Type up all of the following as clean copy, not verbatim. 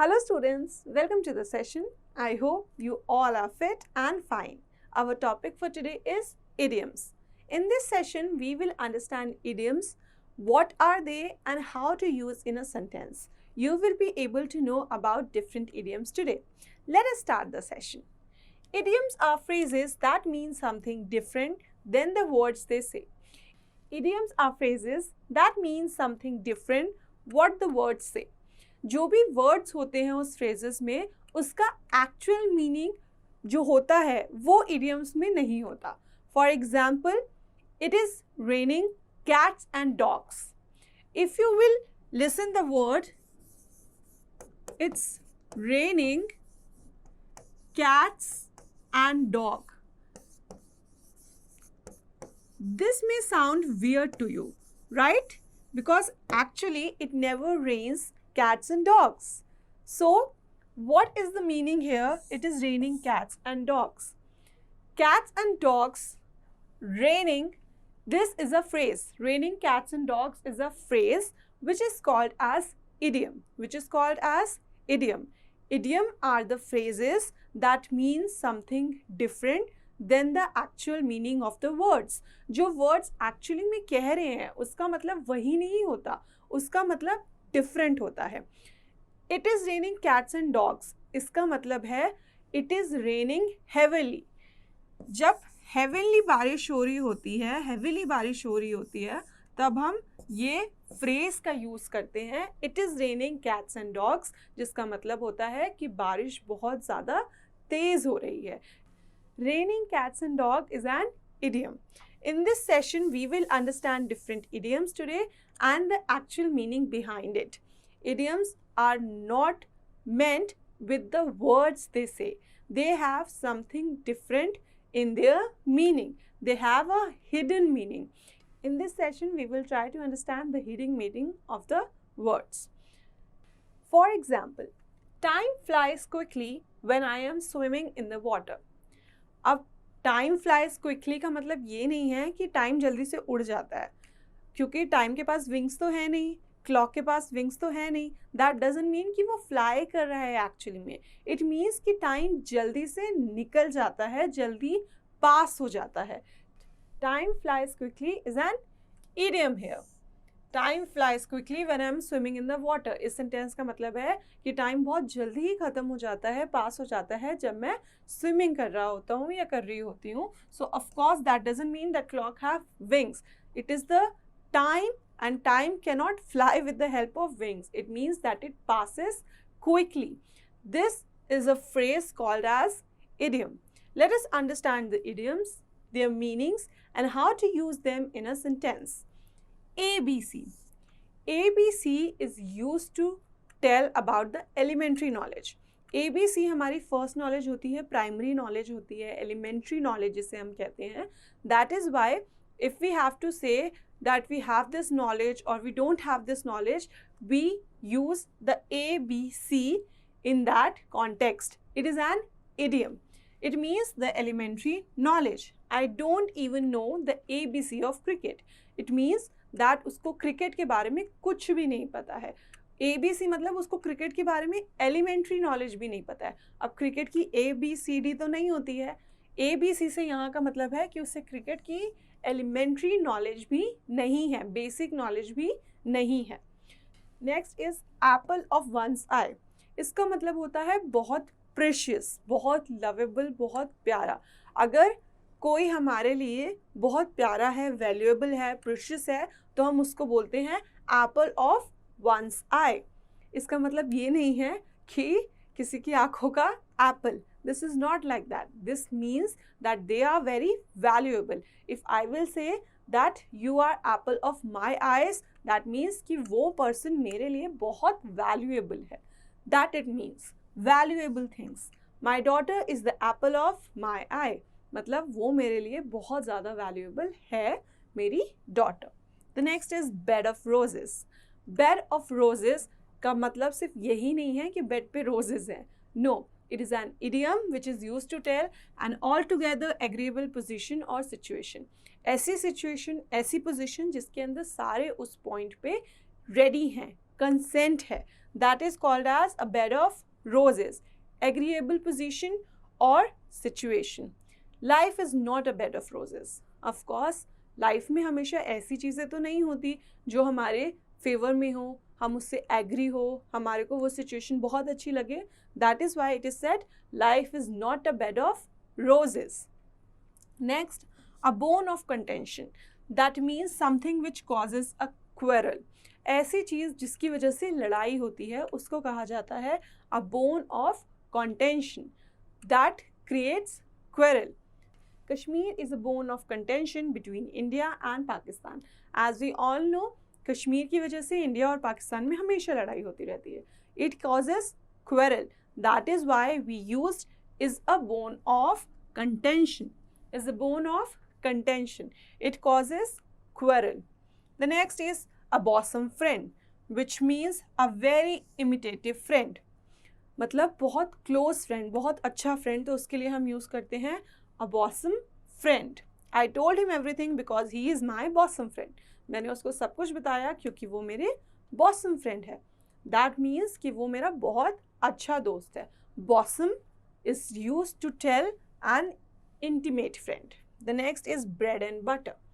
Hello students, welcome to the session. I hope you all are fit and fine. Our topic for today is idioms. In this session, we will understand idioms, what are they and how to use in a sentence. You will be able to know about different idioms today. Let us start the session. Idioms are phrases that mean something different than the words they say. Idioms are phrases that mean something different what the words say. जो भी words होते हैं उस phrases में उसका actual meaning जो होता है वो इडियम्स में नहीं होता. For example, it is raining cats and dogs. If you will listen the word it's raining cats and dog, this may sound weird to you, right? Because actually it never rains cats and dogs. So what is the meaning here? It is raining cats and dogs. Cats and dogs, raining, this is a phrase. Raining cats and dogs is a phrase which is called as idiom. Idiom are the phrases that mean something different then the actual meaning of the words. जो words actually में कह रहे हैं उसका मतलब वही नहीं होता, उसका मतलब different होता है. It is raining cats and dogs, इसका मतलब है it is raining heavily. जब heavily बारिश हो रही होती है तब हम ये phrase का use करते हैं it is raining cats and dogs, जिसका मतलब होता है कि बारिश बहुत ज़्यादा तेज़ हो रही है. Raining cats and dog is an idiom. In this session, we will understand different idioms today and the actual meaning behind it. Idioms are not meant with the words they say. They have something different in their meaning. They have a hidden meaning. In this session, we will try to understand the hidden meaning of the words. For example, time flies quickly when I am swimming in the water. अब time flies quickly का मतलब ये नहीं है कि time जल्दी से उड़ जाता है, क्योंकि टाइम के पास विंग्स तो है नहीं, क्लॉक के पास विंग्स तो है नहीं. दैट डजंट मीन कि वो फ्लाई कर रहा है एक्चुअली में. इट मीन्स कि टाइम जल्दी से निकल जाता है, जल्दी पास हो जाता है. Time flies quickly is an idiom here. Time flies quickly when I am swimming in the water. इस सेंटेंस का मतलब है कि टाइम बहुत जल्दी ही ख़त्म हो जाता है, पास हो जाता है जब मैं स्विमिंग कर रहा होता हूँ या कर रही होती हूँ. So of course that doesn't mean that clock have wings. It is the time and time cannot fly with the help of wings. It means that it passes quickly. This is a phrase called as idiom. Let us understand the idioms, their meanings and how to use them in a sentence. ABC. ABC is used to tell about the elementary knowledge. ABC हमारी first knowledge होती है, primary knowledge होती है, elementary knowledge जिसे हम कहते हैं. That is why if we have to say that we have this knowledge or we don't have this knowledge, we use the ABC in that context. It is an idiom. It means the elementary knowledge. I don't even know the ABC of cricket. It means that उसको cricket के बारे में कुछ भी नहीं पता है. ABC मतलब उसको क्रिकेट के बारे में एलिमेंट्री नॉलेज भी नहीं पता है. अब क्रिकेट की ABCD तो नहीं होती है. ABC से यहाँ का मतलब है कि उससे क्रिकेट की एलिमेंट्री नॉलेज भी नहीं है, बेसिक नॉलेज भी नहीं है. Next is apple of one's eye. इसका मतलब होता है बहुत प्रेशियस, बहुत लवेबल, बहुत प्यारा. अगर कोई हमारे लिए बहुत प्यारा है, वैल्यूएबल है, प्रेशियस है, तो हम उसको बोलते हैं एप्पल ऑफ वंस आई. इसका मतलब ये नहीं है कि किसी की आंखों का Apple. This is not like that. This means that they are very valuable. If I will say that you are apple of my eyes, that means कि वो person मेरे लिए बहुत valuable है. That it means valuable things. My daughter is the apple of my eye. मतलब वो मेरे लिए बहुत ज़्यादा valuable है, मेरी daughter. The next is bed of roses. Bed of roses का मतलब सिर्फ यही नहीं है कि bed पे roses हैं. No. It is an idiom which is used to tell an altogether agreeable position or situation. ऐसी situation, ऐसी position जिसके अंदर सारे उस point पे ready हैं, कंसेंट है, that is called as a bed of roses, agreeable position और situation. Life is not a bed of roses. Of course life में हमेशा ऐसी चीज़ें तो नहीं होती जो हमारे फेवर में हो, हम उससे एग्री हो, हमारे को वो सिचुएशन बहुत अच्छी लगे. That is why it is said life is not a bed of roses. Next, a bone of contention, that means something which causes a quarrel. ऐसी चीज़ जिसकी वजह से लड़ाई होती है उसको कहा जाता है a bone of contention that creates quarrel. Kashmir is a bone of contention between India and Pakistan. As we all know, Kashmir की वजह से इंडिया और पाकिस्तान में हमेशा लड़ाई होती रहती है. It causes quarrel. That is why we used is a bone of contention. Is a bone of contention. It causes quarrel. The next is a bosom friend, which means a very imitative friend. मतलब बहुत close friend, बहुत अच्छा friend, तो उसके लिए हम use करते हैं a bosom friend. I told him everything because he is my bosom friend. मैंने उसको सब कुछ बताया क्योंकि वो मेरे बॉसम फ्रेंड है. दैट मीन्स कि वो मेरा बहुत अच्छा दोस्त है. Bosom is use to tell an intimate friend. The next is bread and butter.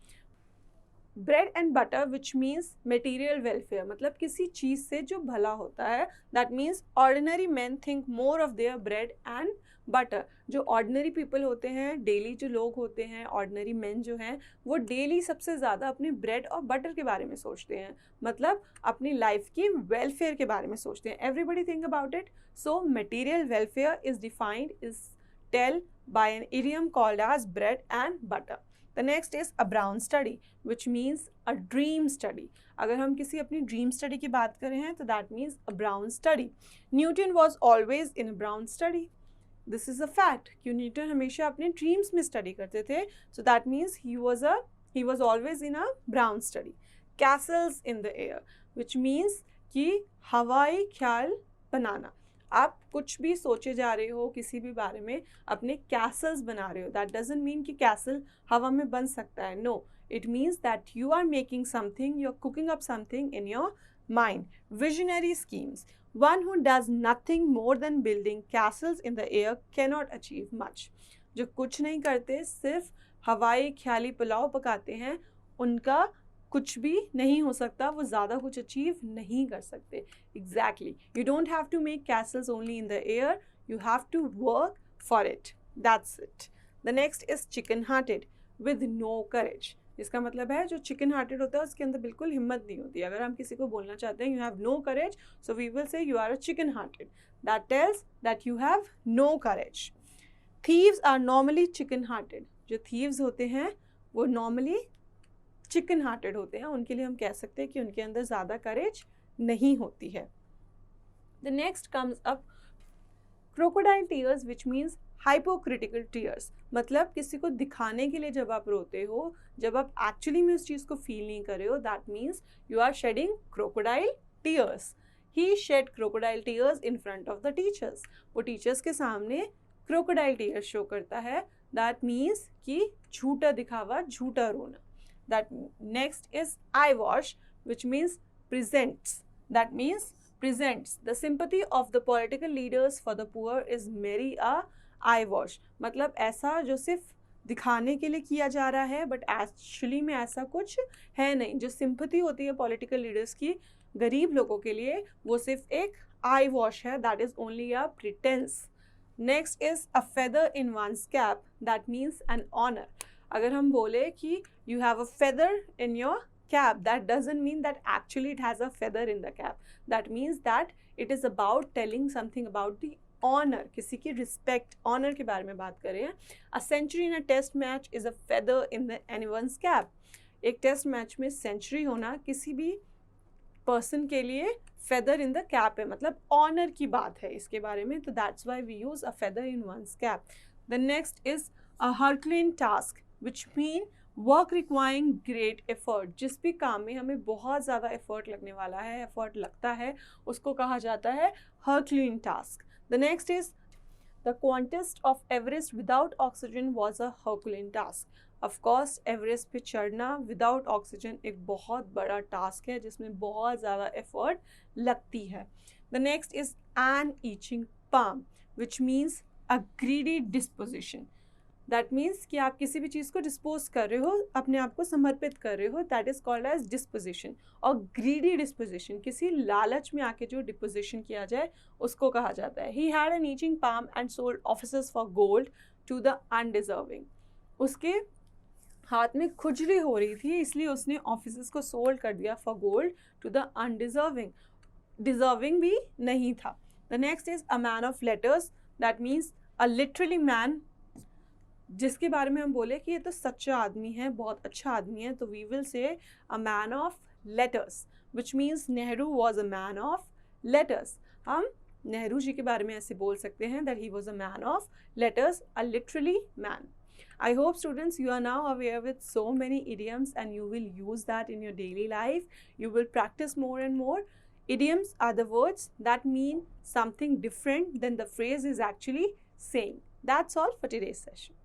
Bread and butter which means material welfare, मतलब किसी चीज़ से जो भला होता है. That means ordinary man think more of their bread and butter. जो ordinary people होते हैं, डेली जो लोग होते हैं, ऑर्डिनरी मैन जो हैं, वो डेली सबसे ज़्यादा अपने ब्रेड और बटर के बारे में सोचते हैं, मतलब अपनी लाइफ की वेलफेयर के बारे में सोचते हैं. Everybody think about it. So material welfare is defined, is tell by an idiom called as bread and butter. The next is a brown study, which means a dream study. अगर हम किसी अपनी dream study की बात कर रहे हैं तो that means a brown study. Newton was always in a brown study. This is a fact. कि न्यूटन हमेशा अपने dreams में study करते थे. So that means he was always in a brown study. Castles in the air, which means कि हवाई ख्याल बनाना. आप कुछ भी सोचे जा रहे हो किसी भी बारे में, अपने कैसल्स बना रहे हो. दैट डजंट मीन कि कैसल हवा में बन सकता है. No, it means that you are making something, you are cooking up something in your mind. Visionary schemes. One who does nothing more than building castles in the air cannot achieve much. जो कुछ नहीं करते, सिर्फ हवाई ख्याली पुलाव पकाते हैं, उनका कुछ भी नहीं हो सकता, वो ज़्यादा कुछ अचीव नहीं कर सकते. Exactly, you don't have to make castles only in the air, you have to work for it. That's it. The next is chicken hearted with no courage. इसका मतलब है जो चिकन हार्टेड होता है उसके अंदर बिल्कुल हिम्मत नहीं होती. अगर हम किसी को बोलना चाहते हैं you have no courage, so we will say you are a chicken hearted. That tells that you have no courage. Thieves are normally chicken hearted. जो थीव्स होते हैं वो नॉर्मली चिकन हार्टेड होते हैं. उनके लिए हम कह सकते हैं कि उनके अंदर ज़्यादा करेज नहीं होती है. The next comes up crocodile tears, which means hypocritical tears. मतलब किसी को दिखाने के लिए जब आप रोते हो, जब आप एक्चुअली में उस चीज़ को फील नहीं कर रहे हो, that means you are shedding crocodile tears. He shed crocodile tears in front of the teachers. वो टीचर्स के सामने क्रोकोडाइल टीयर्स शो करता है. दैट मीन्स कि झूठा दिखावा, झूठा रोना. That next is eye wash, which means presents. That means presents. The sympathy of the political leaders for the poor is merely a eye wash. मतलब ऐसा जो सिर्फ दिखाने के लिए किया जा रहा है, बट एक्चुअली में ऐसा कुछ है नहीं. जो सिंपैथी होती है पॉलिटिकल लीडर्स की गरीब लोगों के लिए, वो सिर्फ एक आई वॉश है. That is only a pretence. Next is a feather in one's cap. That means an honour. अगर हम बोले कि you have a feather in your cap, that doesn't mean that actually it has a feather in the cap. That means that it is about telling something about the honor, किसी की respect, honor के बारे में बात कर रहे हैं. A century in a test match is a feather in the anyone's cap. एक टेस्ट मैच में सेंचुरी होना किसी भी पर्सन के लिए feather in the cap है, मतलब honor की बात है इसके बारे में. तो that's why we use a feather in one's cap. The next is a Herculean task, which mean work requiring great effort. जिस भी काम में हमें बहुत ज़्यादा एफर्ट लगने वाला है, एफर्ट लगता है, उसको कहा जाता है Herculean task. The next is The quest of Everest without oxygen was a Herculean task. Of course, Everest पे चढ़ना विदाउट ऑक्सीजन एक बहुत बड़ा टास्क है जिसमें बहुत ज़्यादा एफर्ट लगती है. The next is an itching palm, which means a greedy disposition. That means कि आप किसी भी चीज़ को डिस्पोज कर रहे हो, अपने आप को समर्पित कर रहे हो, that is called as disposition. और ग्रीडी डिस्पोजिशन, किसी लालच में आके जो डिपोजिशन किया जाए उसको कहा जाता है. He had an itching palm and sold officers for gold to the undeserving. उसके हाथ में खुजली हो रही थी इसलिए उसने ऑफिसर्स को सोल्ड कर दिया for gold to the undeserving. Deserving भी नहीं था. The next is a man of letters. That means a literally man, जिसके बारे में हम बोले कि ये तो सच्चा आदमी है, बहुत अच्छा आदमी है, तो we will say a man of letters, which means Nehru was a man of letters. हम नेहरू जी के बारे में ऐसे बोल सकते हैं that he was a man of letters, a literally man. I hope students you are now aware with so many idioms and you will use that in your daily life. You will practice more and more. Idioms are the words that mean something different than the phrase is actually saying. That's all for today's session.